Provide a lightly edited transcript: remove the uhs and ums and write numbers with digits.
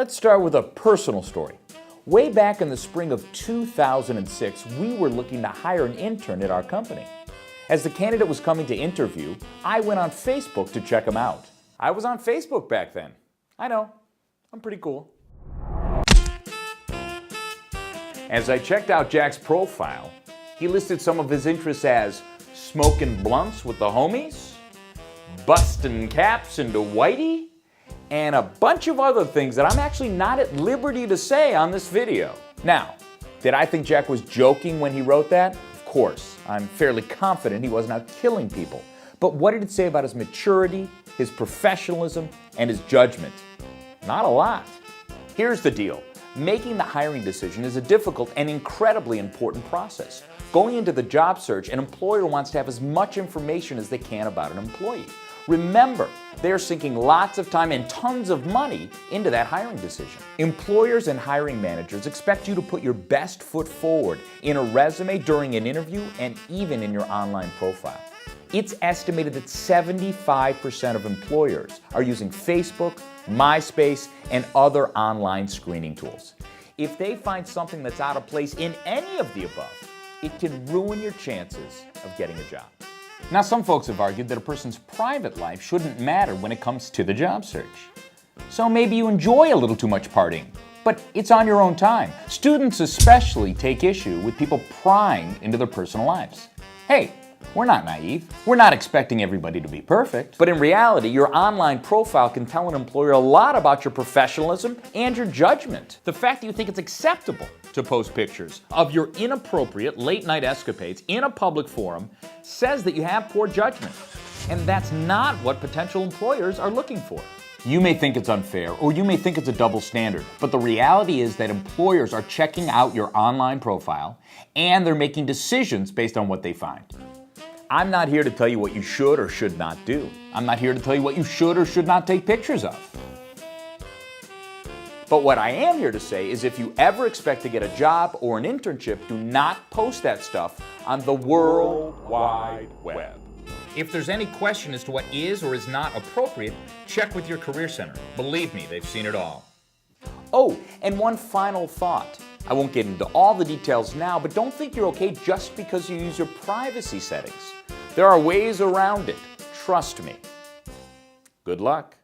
Let's start with a personal story. Way back in the spring of 2006, we were looking to hire an intern at our company. As the candidate was coming to interview, I went on Facebook to check him out. I was on Facebook back then. I know, I'm pretty cool. As I checked out Jack's profile, he listed some of his interests as smoking blunts with the homies, busting caps into whitey, and a bunch of other things that I'm actually not at liberty to say on this video. Now, did I think Jack was joking when he wrote that? Of course. I'm fairly confident he wasn't out killing people. But what did it say about his maturity, his professionalism, and his judgment? Not a lot. Here's the deal. Making the hiring decision is a difficult and incredibly important process. Going into the job search, an employer wants to have as much information as they can about an employee. Remember, they're sinking lots of time and tons of money into that hiring decision. Employers and hiring managers expect you to put your best foot forward in a resume, during an interview, and even in your online profile. It's estimated that 75% of employers are using Facebook, MySpace, and other online screening tools. If they find something that's out of place in any of the above, it can ruin your chances of getting a job. Now, some folks have argued that a person's private life shouldn't matter when it comes to the job search. So maybe you enjoy a little too much partying, but it's on your own time. Students especially take issue with people prying into their personal lives. Hey, we're not naive. We're not expecting everybody to be perfect. But in reality, your online profile can tell an employer a lot about your professionalism and your judgment. The fact that you think it's acceptable to post pictures of your inappropriate late-night escapades in a public forum says that you have poor judgment. And that's not what potential employers are looking for. You may think it's unfair, or you may think it's a double standard, but the reality is that employers are checking out your online profile and they're making decisions based on what they find. I'm not here to tell you what you should or should not do. I'm not here to tell you what you should or should not take pictures of. But what I am here to say is if you ever expect to get a job or an internship, do not post that stuff on the World Wide Web. If there's any question as to what is or is not appropriate, check with your Career Center. Believe me, they've seen it all. Oh, and one final thought. I won't get into all the details now, but don't think you're okay just because you use your privacy settings. There are ways around it. Trust me. Good luck.